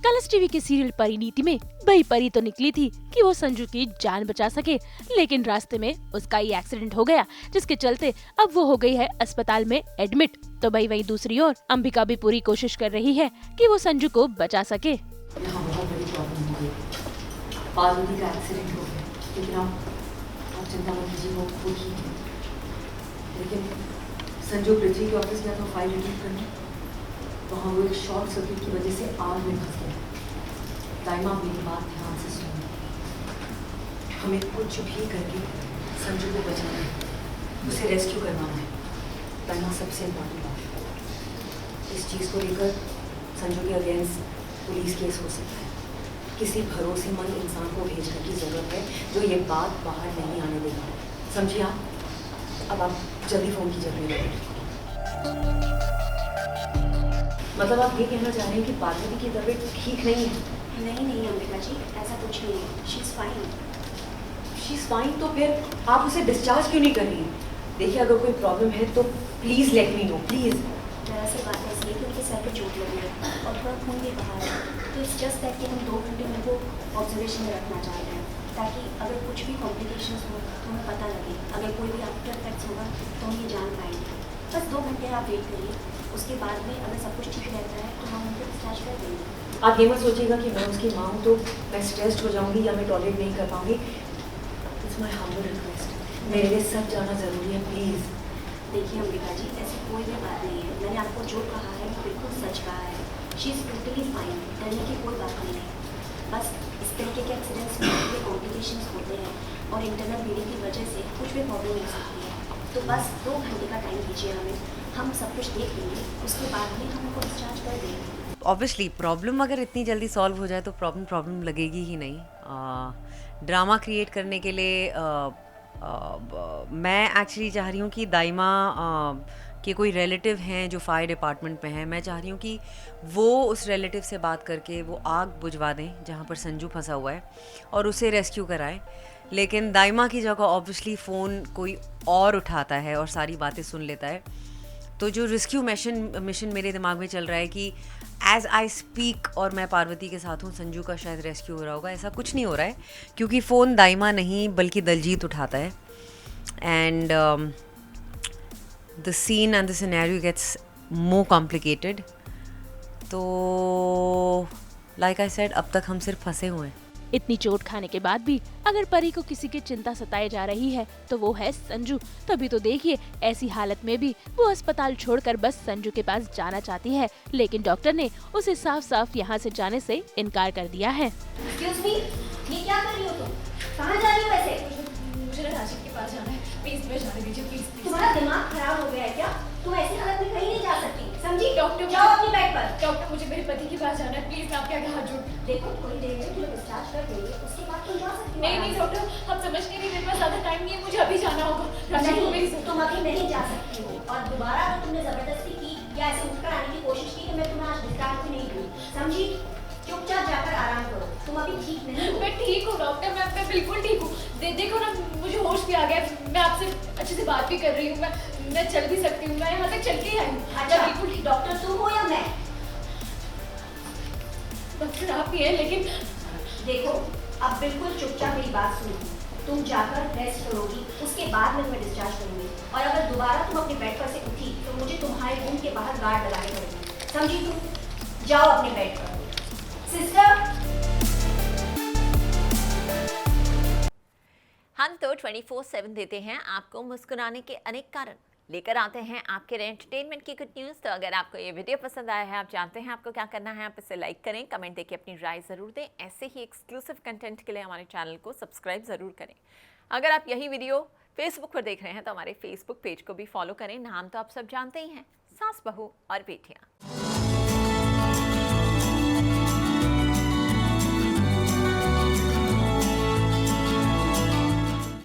Colors TV के serial Parineeti में वही परी तो निकली थी कि वो संजू की जान बचा सके, लेकिन रास्ते में उसका ही एक्सीडेंट हो गया, जिसके चलते अब वो हो गई है अस्पताल में एडमिट। तो भाई वही दूसरी ओर अंबिका भी पूरी कोशिश कर रही है कि वो संजू को बचा सके। यहाँ बहुत बड़ी प्रॉब्लम हो गई, पार्वती का एक्सीडेंट हो गया, लेकिन आप चिंता मत कीजिए, वो ठीक है। लेकिन संजू पृथ्वी के ऑफिस गया तो फाइल रिलीव करने, वहाँ वो एक शॉर्ट सर्किट की वजह से आग में फंस गया। दाइमा मेरी बात ध्यान से सुनो, हमें कुछ भी करके संजू को बचाना है, उसे रेस्क्यू करवाना है। दाइमा सबसे इम्पोर्टेंट बात है, इस चीज़ को लेकर संजू के अगेंस्ट पुलिस केस हो सकता है। किसी भरोसेमंद इंसान को भेजने की ज़रूरत है जो ये बात बाहर नहीं आने देगा, समझिए आप? अब आप जल्दी फ़ोन कीजिए अपने बेटे। मतलब आप ये कहना चाह रहे हैं कि पार्वती की तबीयत ठीक नहीं है? नहीं अंबिका जी, ऐसा कुछ नहीं है, she is fine. She is fine, तो फिर आप उसे डिस्चार्ज क्यों नहीं कर रही हैं? देखिए, अगर कोई प्रॉब्लम है तो please let me know, please. दरअसल बात ऐसी है कि उनके सर पे चोट लगी है और थोड़ा खून भी बाहर है, तो इट्स जस्ट दैट कि हम 2 घंटे उनको ऑब्जर्वेशन में रखना चाह रहे हैं, ताकि अगर कुछ भी कॉम्प्लिकेशंस हो तो हमें पता लगे। अगर कोई भी आफ्टर इफेक्ट्स होगा तो हम ये जान पाएंगे। बस 2 घंटे आप वेट करिए, उसके बाद में अगर सब कुछ ठीक रहता है तो हम उनको डिस्चार्ज कर देंगे। आप ये मत सोचिएगा कि मैं उसकी माँ हूँ तो मैं स्ट्रेस्ड हो जाऊँगी या मैं टॉलरेट नहीं कर पाऊँगी। इट्स माई हम्बल रिक्वेस्ट, मेरे लिए सब जाना ज़रूरी है, प्लीज़। देखिए अंबिका जी, ऐसी कोई भी बात नहीं है, मैंने आपको जो कहा है बिल्कुल सच कहा है। शी इज़ टोटली फाइन, डरने की कोई बात नहीं है। बस इस तरीके के एक्सीडेंट्स में ये कॉम्प्लिकेशंस होते हैं और इंटरनल ब्लीडिंग की वजह से कुछ भी प्रॉब्लम हो सकती है। तो बस 2 घंटे का टाइम दीजिए हमें, हम सब कुछ देख लेंगे, उसके बाद में हम उनको डिस्चार्ज कर देंगे। ऑब्वियसली प्रॉब्लम अगर इतनी जल्दी सॉल्व हो जाए तो प्रॉब्लम लगेगी ही नहीं। ड्रामा क्रिएट करने के लिए मैं एक्चुअली चाह रही हूँ कि दाइमा के कोई रिलेटिव हैं जो फायर डिपार्टमेंट में हैं, मैं चाह रही हूँ कि वो उस रिलेटिव से बात करके वो आग बुझवा दें जहाँ पर संजू फंसा हुआ है और उसे रेस्क्यू कराएं। लेकिन दाइमा की जगह ऑब्वियसली फ़ोन कोई और उठाता है और सारी बातें सुन लेता है। तो जो रेस्क्यू मिशन मेरे दिमाग में चल रहा है कि एज आई स्पीक और मैं पार्वती के साथ हूँ, संजू का शायद रेस्क्यू हो रहा होगा। ऐसा कुछ नहीं हो रहा है क्योंकि फ़ोन दाइमा नहीं बल्कि दलजीत उठाता है। And the scene and the scenario gets more complicated. तो लाइक आई सेड, अब तक हम सिर्फ फंसे हुए हैं। इतनी चोट खाने के बाद भी अगर परी को किसी की चिंता सताए जा रही है तो वो है संजू। तभी तो देखिए, ऐसी हालत में भी वो अस्पताल छोड़कर बस संजू के पास जाना चाहती है, लेकिन डॉक्टर ने उसे साफ साफ यहाँ से जाने से इनकार कर दिया है। एक्सक्यूज मी, ये क्या कर रही हो तुम? कहाँ जा रही हो वैसे? मुझे ना राशिद के पास जाना है, प्लीज मुझे जाने दीजिए, प्लीज। तुम्हारा दिमाग खराब हो गया है क्या? तुम ऐसी हालत में कहीं नहीं जा सकती, समझी? डॉक्टर, जाओ अपनी बेड पर। डॉक्टर, मुझे मेरे पति के पास जाना है, प्लीज। मैं आपके आगे हाथ जोड़। देखो, थोड़ी देर में तुम्हें डिस्चार्ज कर देंगे, उसके बाद तुम जा सकती हो। नहीं डॉक्टर, आप समझ नहीं रही, मेरे पास ज्यादा टाइम नहीं है, मुझे अभी जाना होगा। राशिद को मेरी नहीं, तुम अभी नहीं जा सकती हो, और दोबारा अगर तुमने जबरदस्ती की या ऐसे उठकर आने की कोशिश की तो मैं तुम्हें आज डिस्चार्ज भी नहीं दूँ, समझी? चुपचाप जाकर आराम करो, तुम अभी ठीक नहीं हो। मैं ठीक हूँ डॉक्टर, मैं बिल्कुल ठीक हूँ। देखो ना, मुझे होश भी आ गया, मैं आपसे अच्छे से बात भी कर रही हूँ, मैं चल भी सकती हूँ, मैं यहाँ तक चल के ही आई हूँ। अच्छा, बिल्कुल ठीक। डॉक्टर तुम हो या मैं? डॉक्टर आप ही हैं, लेकिन देखो, अब बिल्कुल चुपचाप मेरी बात सुनो। तुम जाकर रेस्ट करोगी, उसके बाद मैं तुम्हें डिस्चार्ज करूंगी, और अगर दोबारा तुम अपने बेड पर से उठी तो मुझे तुम्हारे रूम के बाहर गार्ड लगाने पड़ेंगे, समझी? तुम जाओ अपने बेड पर। सिस्टर, हम तो 24/7 देते हैं आपको मुस्कुराने के अनेक कारण, लेकर आते हैं आपके लिए एंटरटेनमेंट की गुड न्यूज़। तो अगर आपको ये वीडियो पसंद आया है, आप जानते हैं आपको क्या करना है, आप इसे लाइक करें, कमेंट देके अपनी राय ज़रूर दें। ऐसे ही एक्सक्लूसिव कंटेंट के लिए हमारे चैनल को सब्सक्राइब ज़रूर करें। अगर आप यही वीडियो फेसबुक पर देख रहे हैं तो हमारे फेसबुक पेज को भी फॉलो करें। नाम तो आप सब जानते ही हैं, सास बहू और बेटियाँ।